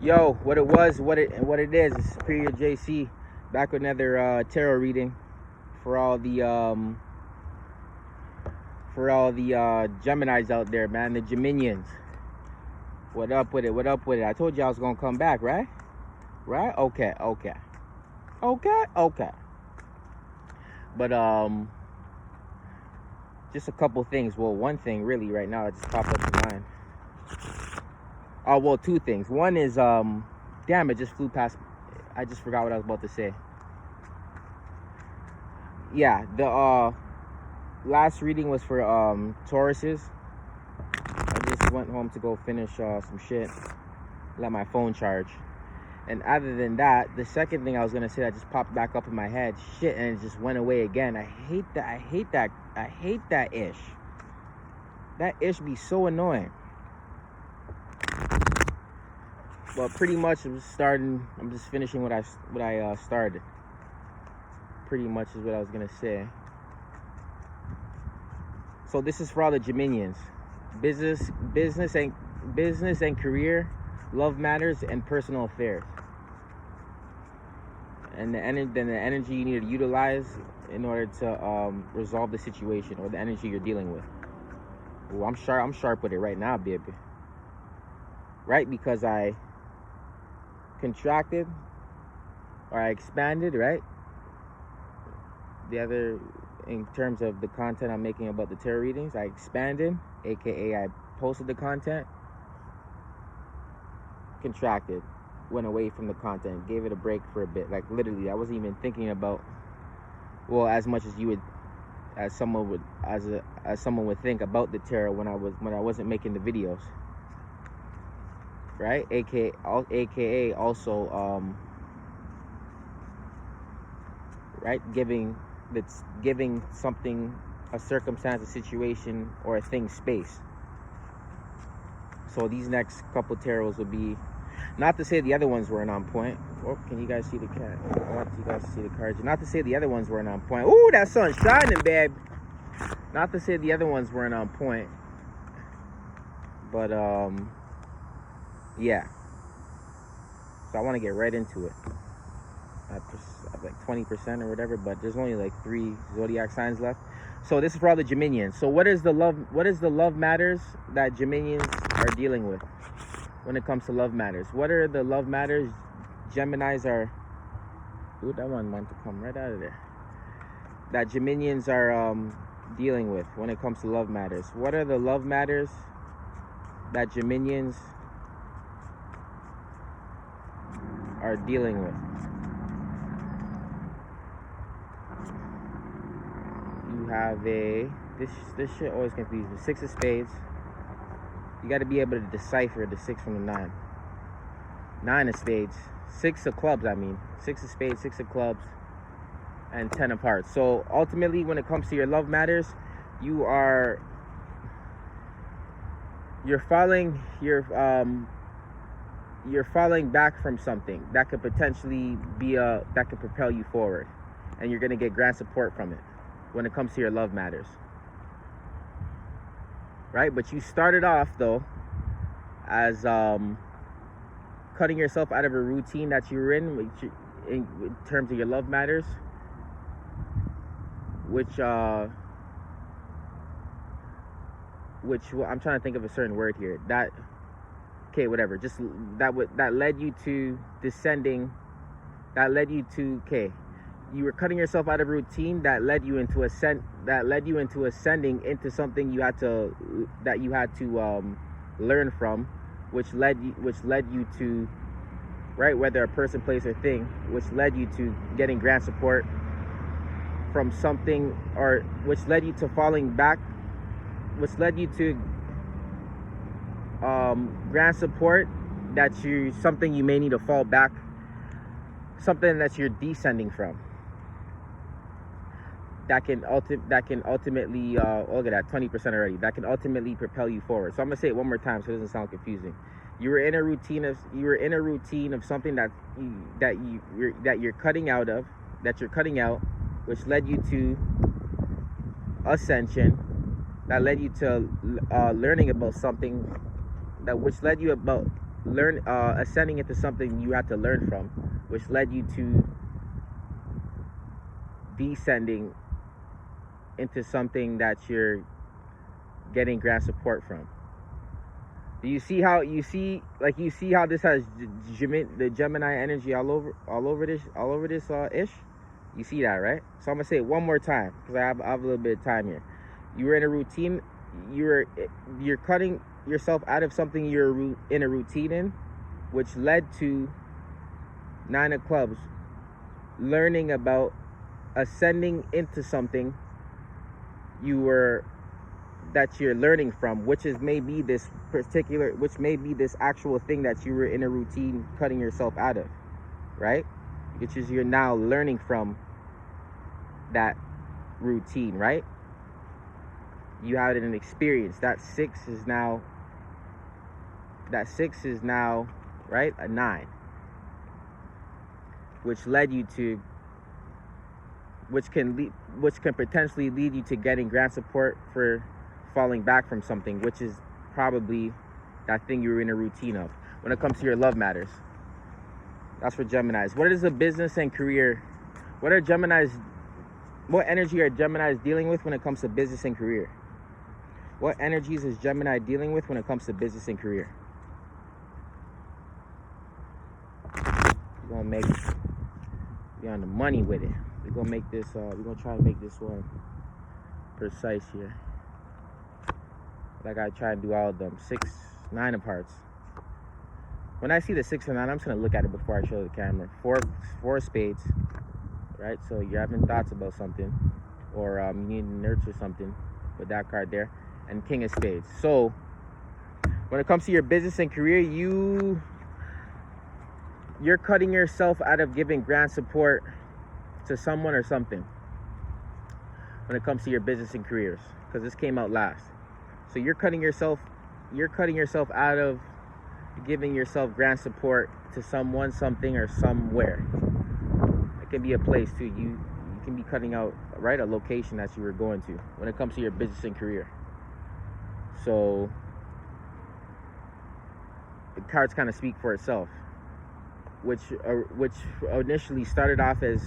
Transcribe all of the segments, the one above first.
Yo, what it is Superior JC back with another tarot reading for all the Geminis out there, man, the Geminians. What up with it? What up with it? I told you I was gonna come back, right? Right? Okay. But just a couple things. Well, one thing really right now that just popped up to mind. Oh, well, two things. One is, damn, it just flew past. I just forgot what I was about to say. Yeah, the last reading was for Tauruses. I just went home to go finish some shit, let my phone charge. And other than that, the second thing I was gonna say that just popped back up in my head, shit, and it just went away again. I hate that ish. That ish be so annoying. Well, pretty much I'm just finishing what I started. Pretty much is what I was gonna say. So this is for all the Geminians. Business and career, love matters, and personal affairs. And the energy you need to utilize in order to resolve the situation or the energy you're dealing with. Ooh, I'm sharp with it right now, baby. Right, because I contracted or I expanded, right? The other, in terms of the content I'm making about the tarot readings, I expanded, aka I posted the content, contracted, went away from the content, gave it a break for a bit. Like literally, I wasn't even thinking about, well, as much as you would, as someone would think about the tarot when I wasn't making the videos. Right, aka also right, giving something, a circumstance, a situation, or a thing space. So these next couple tarots will be, not to say the other ones weren't on point. Oh, can you guys see the cat? I want you guys to see the cards. Not to say the other ones weren't on point. Ooh, that sun's shining, babe. Not to say the other ones weren't on point, but yeah. So I want to get right into it. I have like 20% or whatever, but there's only like 3 zodiac signs left. So this is for all the Geminians. So what is the love matters that Geminians are dealing with when it comes to love matters? What are the love matters Geminis are? Ooh, that one wanted to come right out of there. That Geminians are dealing with when it comes to love matters. What are the love matters that Geminians are dealing with? You have this shit always confuses me. 6 of spades. You got to be able to decipher the 6 from the 9. 9 of spades. 6 of clubs, I mean. 6 of spades, 6 of clubs, and 10 of hearts. So ultimately, when it comes to your love matters, you're falling back from something that could potentially be that could propel you forward, and you're going to get grand support from it when it comes to your love matters, right? But you started off though as cutting yourself out of a routine that you were in terms of your love matters, which I'm trying to think of a certain word here. Okay, whatever. Just that led you to descending. That led you to, okay, you were cutting yourself out of routine that led you into ascending into something you had to learn from, which led you to, right, whether a person, place, or thing, which led you to getting grand support from something, or which led you to falling back, which led you to grand support something you may need to fall back, something that you're descending from, that can ultimately look at that, 20% already, that can ultimately propel you forward. So I'm gonna say it one more time so it doesn't sound confusing. You were in a routine of something that you're cutting out, which led you to ascension, that led you to learning about something, that which led you about ascending into something you had to learn from, which led you to descending into something that you're getting grant support from. Do you see how this has the Gemini energy all over this ish? You see that, right? So I'm gonna say it one more time because I have a little bit of time here. You were in a routine. You're cutting yourself out of something you're in a routine in, which led to Nine of Clubs, learning about ascending into something that you're learning from, which may be this actual thing that you were in a routine cutting yourself out of, right? Which is you're now learning from that routine, right? You had an experience. That six is now, right, a 9, which led you to, which can potentially lead you to getting grant support for falling back from something, which is probably that thing you were in a routine of. When it comes to your love matters, that's for Geminis. What is the business and career? What energy are Geminis dealing with when it comes to business and career? What energies is Gemini dealing with when it comes to business and career? We're gonna be on the money with it. We're gonna make this. We're gonna try to make this one precise here. Like I try to do all of them. 6, 9 of hearts. When I see the 6 and 9, I'm just gonna look at it before I show the camera. 4 of spades, right? So you're having thoughts about something, or you need to nurture something with that card there. And King of Spades. So when it comes to your business and career, you're cutting yourself out of giving grant support to someone or something when it comes to your business and careers, because this came out last. So you're cutting yourself out of giving yourself grant support to someone, something, or somewhere. It can be a place too. You can be cutting out, right, a location that you were going to when it comes to your business and career. So the cards kind of speak for itself, which initially started off as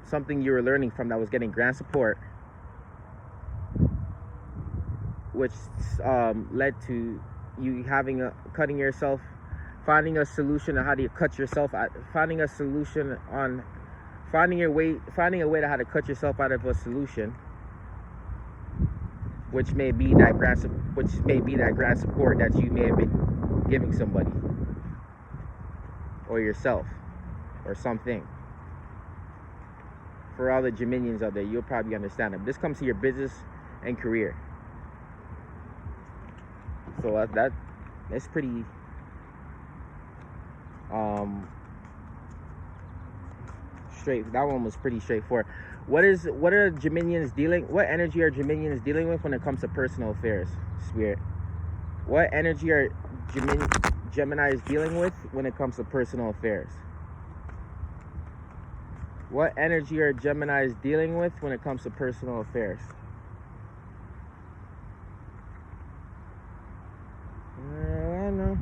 something you were learning from that was getting grant support, which led to you finding a solution on how to cut yourself out, finding a way to how to cut yourself out of a solution, which may be that grant support that you may have been giving somebody or yourself or something. For all the Geminians out there, you'll probably understand it. This comes to your business and career. So that's pretty straight. That one was pretty straightforward. What energy are Geminians dealing with when it comes to personal affairs, Spirit? What energy are Geminis dealing with when it comes to personal affairs? What energy are Geminis dealing with when it comes to personal affairs? I know.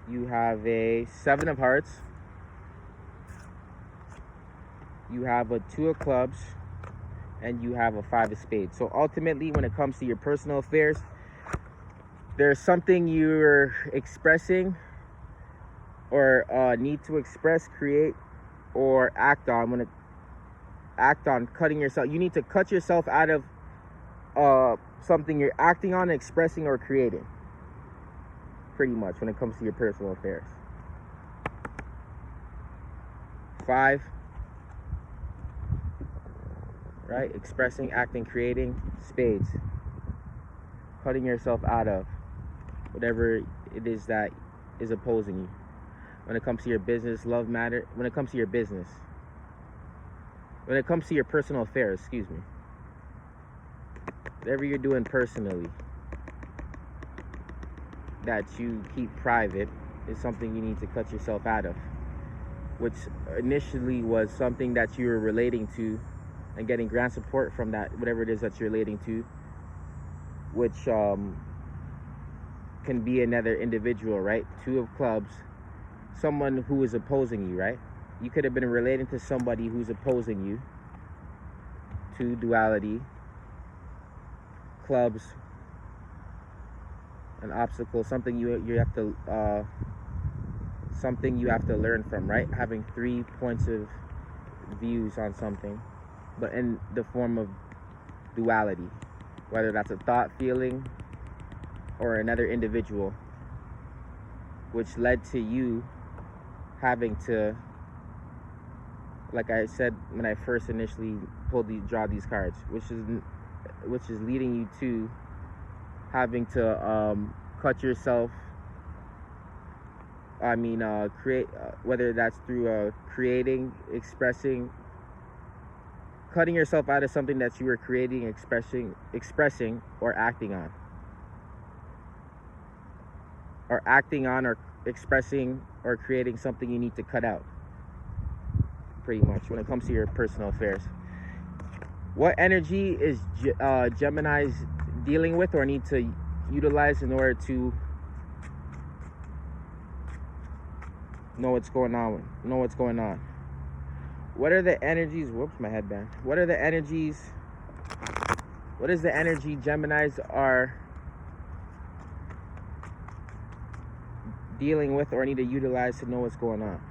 You have a 7 of hearts. You have a 2 of clubs. And you have a 5 of spades. So ultimately, when it comes to your personal affairs, there's something you're expressing or need to express, create, or act on. Cutting yourself. You need to cut yourself out of something you're acting on, expressing, or creating. Pretty much when it comes to your personal affairs. 5. Right? Expressing, acting, creating. Spades. Cutting yourself out of whatever it is that is opposing you. When it comes to your business, love matter. When it comes to your business. When it comes to your personal affairs, excuse me. Whatever you're doing personally. that you keep private is something you need to cut yourself out of, which initially was something that you were relating to and getting grant support from, that whatever it is that you're relating to, which can be another individual, right? Two of clubs, someone who is opposing you, right? You could have been relating to somebody who's opposing you. Two, duality, clubs, an obstacle, something you have to learn from, right? Having 3 points of views on something, but in the form of duality, whether that's a thought, feeling, or another individual, which led to you having to, like I said when I first initially draw these cards, which is leading you to having to cut yourself. Create, whether that's through creating, expressing, cutting yourself out of something that you were creating, expressing, or acting on, or expressing, or creating something you need to cut out. Pretty much when it comes to your personal affairs. What energy is Gemini's dealing with or need to utilize in order to know what's going on? What are the energies? Whoops, my headband. What is the energy Geminis are dealing with or need to utilize to know what's going on?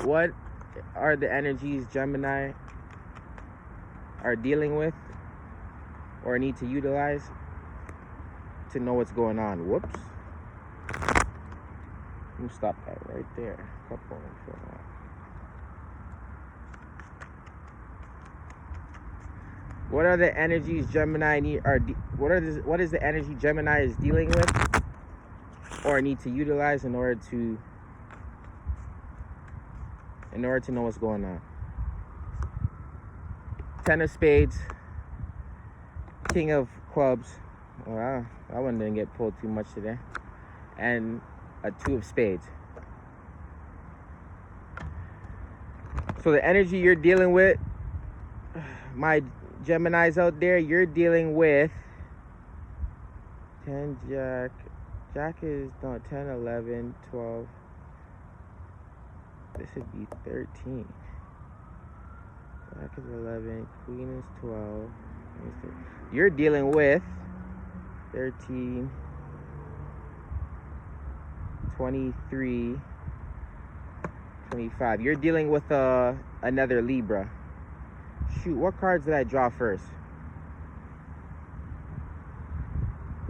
What are the energies Gemini are dealing with or need to utilize to know what's going on? Whoops. Let me stop that right there. What are the energies Gemini need? What is the energy Gemini is dealing with or need to utilize in order to know what's going on? 10 of spades, king of clubs. Well, that one didn't get pulled too much today. And a 2 of spades. So the energy you're dealing with, my Geminis out there, you're dealing with 10 jack. Jack is 10, 11, 12. This would be 13. Jack is 11, queen is 12. You're dealing with 13, 23, 25. You're dealing with another Libra. Shoot, what cards did I draw first?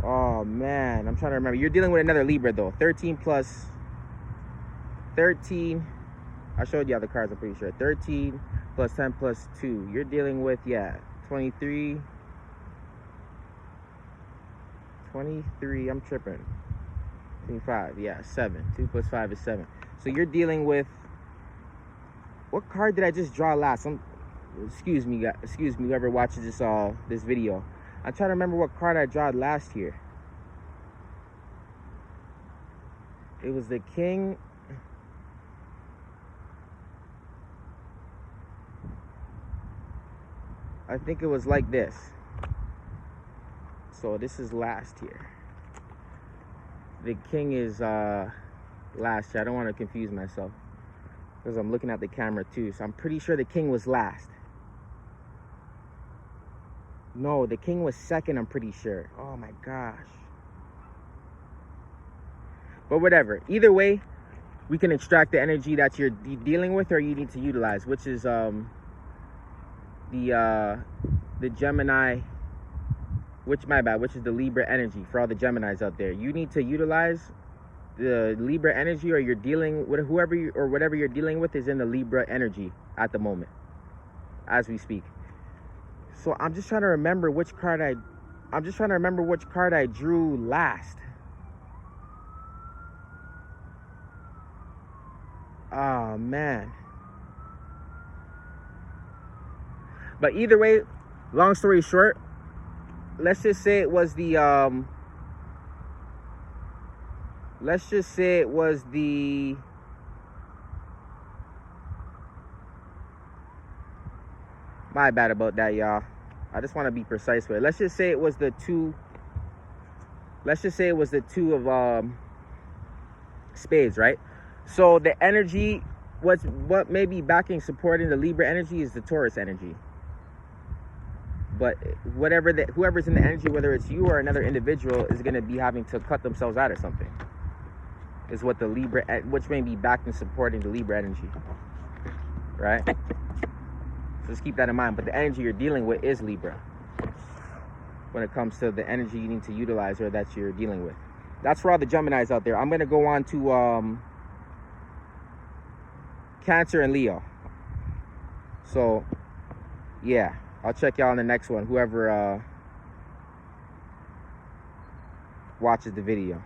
Oh man, I'm trying to remember. You're dealing with another Libra though. 13 plus 13. I showed you other cards, I'm pretty sure. 13 plus 10 plus 2. You're dealing with, 23. 23, I'm tripping. 25, 7. 2 plus 5 is 7. So you're dealing with, what card did I just draw last? Excuse me, whoever watches this video. I'm trying to remember what card I drew last here. It was the king. I think it was like this. So this is last here. The king is last here. I don't want to confuse myself because I'm looking at the camera too. So I'm pretty sure the king was last. No, the king was second, I'm pretty sure. Oh my gosh. But whatever. Either way, we can extract the energy that you're dealing with or you need to utilize, which is the Gemini, which is the Libra energy for all the Geminis out there. You need to utilize the Libra energy, or you're dealing with whatever you're dealing with is in the Libra energy at the moment as we speak. So I'm just trying to remember which card I drew last. Oh man. But either way, long story short, let's just say it was the let's just say it was the, my bad about that, y'all. I just want to be precise with it. Let's just say it was the two. Let's just say it was the two of spades, right? So the energy, what may be backing, supporting the Libra energy is the Taurus energy. But whoever's in the energy, whether it's you or another individual, is going to be having to cut themselves out of something. Is what the Libra, which may be backing, supporting the Libra energy, right? So just keep that in mind. But the energy you're dealing with is Libra when it comes to the energy you need to utilize or that you're dealing with. That's for all the Geminis out there. I'm going to go on to Cancer and Leo. So, yeah. I'll check y'all on the next one. Whoever watches the video.